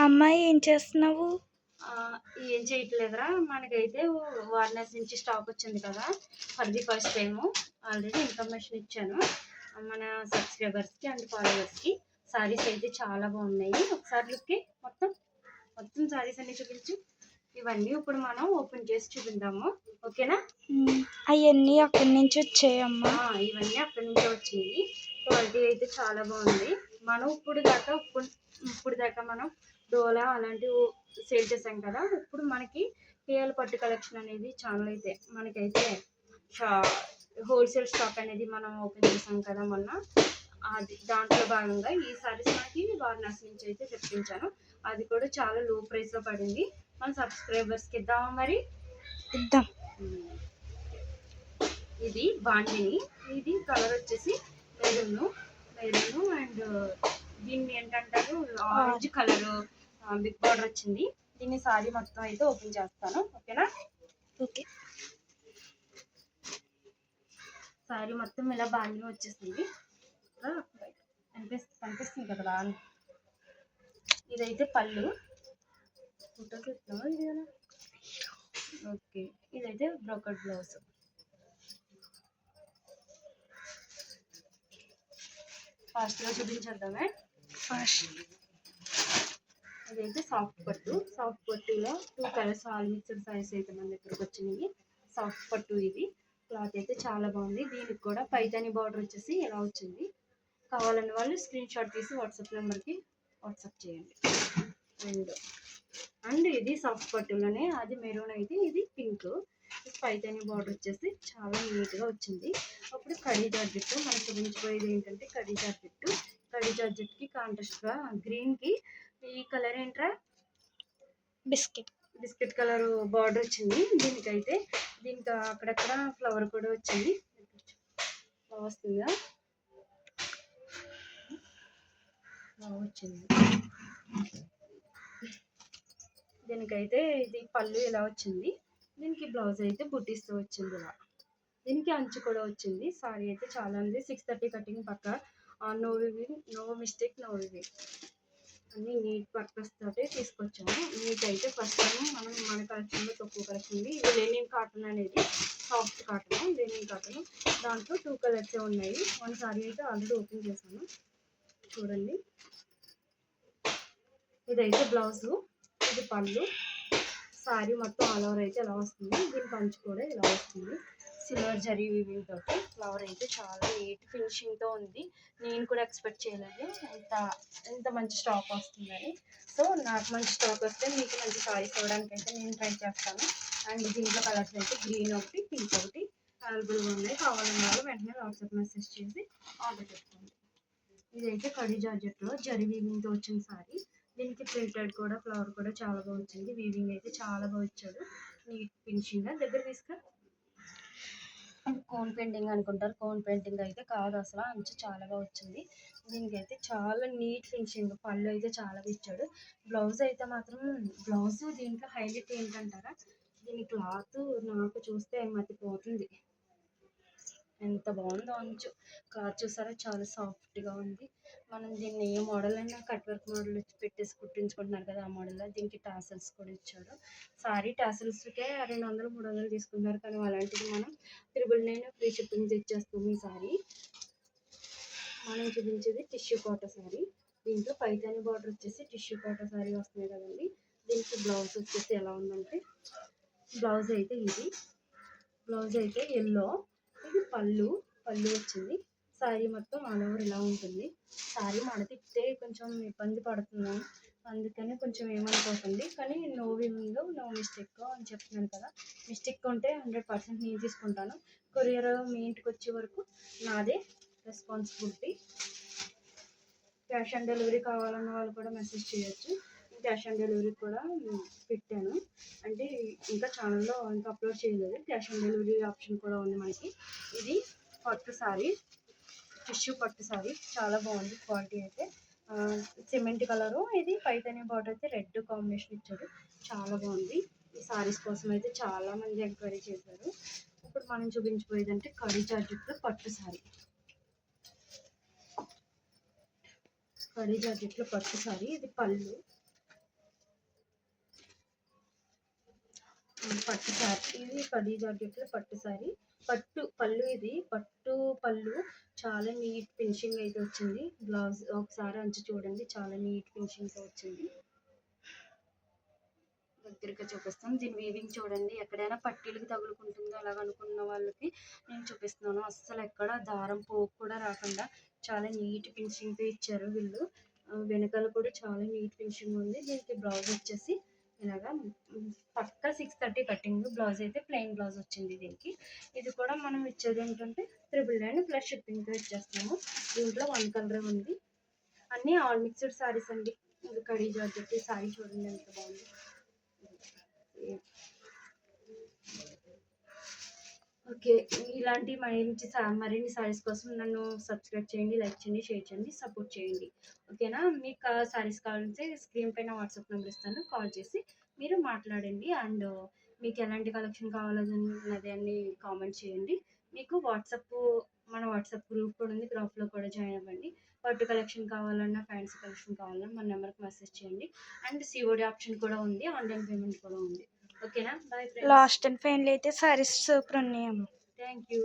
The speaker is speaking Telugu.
అమ్మాయి ఏం చేస్తున్నావు? ఏం చేయట్లేదురా, మనకైతే వారణాసి నుంచి స్టాక్ వచ్చింది కదా, for the first time already information ఇచ్చాను మన సబ్స్క్రైబర్స్కి అండ్ ఫాలోవర్స్కి. శారీస్ అయితే చాలా బాగున్నాయి. ఒకసారి లుక్కి మొత్తం శారీస్ అన్ని చూపించు. ఇవన్నీ ఇప్పుడు మనం ఓపెన్ చేసి చూపిందాము, ఓకేనా? అవన్నీ అక్కడి నుంచి వచ్చాయమ్మా. ఇవన్నీ అక్కడి నుంచే వచ్చింది. క్వాలిటీ అయితే చాలా బాగుంది. మనం ఇప్పుడు దాకా మనం డోలా అలాంటివి సేల్ చేసాం కదా. ఇప్పుడు మనకి కేఎల్ పట్టు కలెక్షన్ అనేది ఛానల్ అయితే మనకైతే హోల్సేల్ స్టాక్ అనేది మనం ఓపెన్ చేసాం కదా మొన్న. అది దాంట్లో భాగంగా ఈ సారీస్ మనకి వారణాసి నుంచి అయితే తెప్పించాను. అది కూడా చాలా లో ప్రైస్లో పడింది. మన సబ్స్క్రైబర్స్కి ఇద్దామా మరి? ఇద్దాం. ఇది బాండిని, ఇది కలర్ వచ్చేసి మెరూన్ అండ్ దీన్ని ఏంటంటారు ఆరెంజ్ కలర్ బిగ్ బార్డర్ వచ్చింది. దీన్ని సారీ మొత్తం అయితే ఓపెన్ చేస్తాను, ఓకేనా? ఓకే. సారీ మొత్తం ఇలా బాండిని వచ్చేసింది, కనిపిస్తుంది కదా. ఇదైతే పళ్ళు, ఓకే. ఇదైతే బ్రోకెట్ బ్లౌజ్. ఫాస్ట్గా చూపించేద్దామే. ఇదైతే సాఫ్ట్ పట్టులో 2 కలర్స్ ఆల్ మిక్స్డ్ సారీస్ అయితే మన దగ్గరకు వచ్చినాయి. సాఫ్ట్ పట్టు, ఇది క్లాత్ అయితే చాలా బాగుంది. దీనికి కూడా పైతాని బార్డర్ వచ్చేసి ఎలా వచ్చింది. కావాలన్న వాళ్ళు స్క్రీన్ షాట్ తీసి వాట్సాప్ నెంబర్కి వాట్సాప్ చేయండి. అండ్ ఇది సాఫ్ట్ పట్టులోనే, అది మెరూన్ అయితే ఇది పింక్. పైతాని బార్డర్ వచ్చేసి చాలా నీట్గా వచ్చింది. అప్పుడు కడీ జార్జెట్ మనం చూపించబోయేది ఏంటంటే కడీ జార్జెట్కి కాంట్రాస్ట్గా గ్రీన్కి ఈ కలర్ ఏంట్రా, బిస్కెట్ కలర్ బార్డర్ వచ్చింది. దీనికి అక్కడక్కడ ఫ్లవర్ కూడా వచ్చింది. వస్తుందా వచ్చింది. దీనికైతే ఇది పళ్ళు ఇలా వచ్చింది. దీనికి బ్లౌజ్ అయితే బుట్టీస్తో వచ్చింది. ఇలా దీనికి అంచు కూడా వచ్చింది. సారీ అయితే చాలా ఉంది. 630 కటింగ్ పక్క, no weaving, no mistake, no weaving, అన్నీ నీట్ పర్పస్ తోటి తీసుకొచ్చాము. నీట్ అయితే ఫస్ట్ టైం మన కలెక్షన్లో తక్కువ కలెక్షన్ ఉంది. ఇది లెనిన్ కాటన్ అనేది, సాఫ్ట్ కాటన్, లెనిన్ కాటన్. దాంట్లో 2 కలర్సే ఉన్నాయి. 1 సారీ అయితే ఆల్రెడీ ఓపెన్ చేశాను, చూడండి. ఇదైతే బ్లౌజు, ఇది పళ్ళు. సారీ మొత్తం ఆల్ ఓవర్ అయితే ఎలా వస్తుంది. దీని పంచ్ కూడా ఇలా వస్తుంది. సిల్వర్ జరీ వీవింగ్ తోటి ఫ్లవర్ అయితే చాలా నీట్ ఫినిషింగ్తో ఉంది. నేను కూడా ఎక్స్పెక్ట్ చేయలేదు ఇంత మంచి స్టాక్ వస్తుందని. సో నాకు మంచి స్టాక్ వస్తే మీకు మంచి సారీస్ ఇవ్వడానికి అయితే నేను ట్రై చేస్తాను. అండ్ దీంట్లో కలర్స్ అయితే గ్రీన్ ఒకటి, పింక్ ఒకటి అవైలబుల్గా ఉన్నాయి. కావాలన్న వాళ్ళు వెంటనే వాట్సాప్ మెసేజ్ చేసి ఆర్డర్ చేసుకోండి. ఇదైతే కడీ జార్జెట్లో జరీ వీవింగ్తో వచ్చిన సారీ. దీనికి ప్రింటెడ్ కూడా ఫ్లవర్ కూడా చాలా బాగా వచ్చింది. వీవింగ్ అయితే చాలా బాగా ఇచ్చాడు, నీట్ ఫినిషింగ్గా. దగ్గర తీసుకురా. కోన్ పెయింటింగ్ అనుకుంటారు, కోన్ పెయింటింగ్ అయితే కాదు అసలు. అంచు చాలా బాగా వచ్చింది. దీనికి అయితే చాలా నీట్ ఫినిషింగ్. పళ్ళు అయితే చాలా ఇచ్చాడు. బ్లౌజ్ అయితే మాత్రం దీంట్లో హైలైట్ ఏంటంటారా, దీని క్లాత్ నాకు చూస్తే మతిపోతుంది. ఎంత బాగుందో అంచు. క్లాత్ చూసారా, చాలా సాఫ్ట్గా ఉంది. మనం దీన్ని ఏ మోడల్ అయినా కట్ వర్క్ మోడల్ పెట్టేసి కుట్టించుకుంటున్నారు కదా, ఆ మోడల్లో దీనికి టాసల్స్ కూడా ఇచ్చాడు. సారీ టాసల్స్కే 200, 300 తీసుకున్నారు. కానీ అలాంటిది మనం 999 ఫ్రీ షిప్పింగ్ ఇచ్చేస్తాం. ఈ సారీ మనం చూపించేది టిష్యూ కోట సారీ. దీంట్లో పైతాని బార్డర్ వచ్చేసి టిష్యూ కోట సారీ వస్తున్నాయి కదండి. దీనికి బ్లౌజ్ వచ్చేసి ఎలా ఉందంటే, బ్లౌజ్ అయితే ఎల్లో, ఇది పళ్ళు వచ్చింది. శారీ మొత్తం ఆల్ ఓవర్ ఇలా ఉంటుంది. శారీ మడతిస్తే కొంచెం ఇబ్బంది పడుతున్నాం, అందుకని కొంచెం ఏమనుకోకండి. కానీ నో వివింగ్, నో మిస్టేక్ అని చెప్తున్నాను కదా. మిస్టేక్ ఉంటే 100% నేను తీసుకుంటాను. కొరియర్ మీ ఇంటికి వచ్చే వరకు నాదే రెస్పాన్సిబిలిటీ. క్యాష్ ఆన్ డెలివరీ కావాలన్న వాళ్ళు కూడా మెసేజ్ చేయొచ్చు. క్యాష్ ఆన్ డెలివరీ కూడా పెట్టాను, అంటే ఇంకా ఛానల్లో ఇంకా అప్లోడ్ చేయలేదు. క్యాష్ ఆన్ డెలివరీ ఆప్షన్ కూడా ఉంది మనకి. ఇది పట్టు సారీ, టిష్యూ పట్టు సారీ, చాలా బాగుంది. క్వాలిటీ అయితే సిమెంట్ కలరు, ఇది పైతాని బార్డర్ అయితే రెడ్ కాంబినేషన్ ఇచ్చాడు, చాలా బాగుంది. ఈ సారీస్ కోసం అయితే చాలామంది ఎంక్వైరీ చేశారు. ఇప్పుడు మనం చూపించబోయేదంటే కడీ జార్జెట్లో పట్టు సారీ. కడీ జార్జెట్లో పట్టు సారీ, ఇది పళ్ళు. పట్టు శారీ, ఇది కడీ జాకెట్లో పట్టు శారీ, పట్టు పళ్ళు, ఇది పట్టు పళ్ళు. చాలా నీట్ ఫినిషింగ్ అయితే వచ్చింది. బ్లౌజ్ ఒకసారి అంచు చూడండి, చాలా నీట్ ఫినిషింగ్తో వచ్చింది. దగ్గరగా చూపిస్తాం. దీని వీవింగ్ చూడండి, ఎక్కడైనా పట్టీలకి తగులుకుంటుందో అలాగ అనుకున్న వాళ్ళకి నేను చూపిస్తున్నాను. అస్సలు ఎక్కడ దారం పోగు కూడా రాకుండా చాలా నీట్ ఫినిషింగ్తో ఇచ్చారు వీళ్ళు. వెనకాల కూడా చాలా నీట్ ఫినిషింగ్ ఉంది. దీనికి బ్లౌజ్ వచ్చేసి ఇలాగా పక్కా 630 కటింగ్. బ్లౌజ్ అయితే ప్లెయిన్ బ్లౌజ్ వచ్చింది దీనికి. ఇది కూడా మనం ఇచ్చేది ఏంటంటే 999 ప్లస్ షిప్పింగ్తో ఇచ్చేస్తాము. దీంట్లో 1 కలర్ ఉంది. అన్నీ ఆల్ మిక్స్డ్ శారీస్ అండి. ఇది కడీ జార్జెట్ శారీ చూడండి ఎంత బాగుంది. ఓకే, ఇలాంటి మరిన్ని శారీస్ కోసం నన్ను సబ్స్క్రైబ్ చేయండి, లైక్ చేయండి, షేర్ చేయండి, సపోర్ట్ చేయండి. ఓకేనా? మీకు శారీస్ కావాలంటే స్క్రీన్ పైన వాట్సాప్ నెంబర్ ఇస్తాను, కాల్ చేసి మీరు మాట్లాడండి. అండ్ మీకు ఎలాంటి కలెక్షన్ కావాలన్నది అన్ని కామెంట్ చేయండి. మీకు మన వాట్సాప్ గ్రూప్ కూడా ఉంది, గ్రూప్లో కూడా జాయిన్ అవ్వండి. పట్టు కలెక్షన్ కావాలన్నా, ఫ్యాన్సీ కలెక్షన్ కావాలన్నా మన నెంబర్కి మెసేజ్ చేయండి. అండ్ సిఓడి ఆప్షన్ కూడా ఉంది, ఆన్లైన్ పేమెంట్ కూడా ఉంది. ఓకేనా? Bye friends. Last and final అయితే సారీస్ సూపర్ ఉన్నాయమ్మా. Thank you.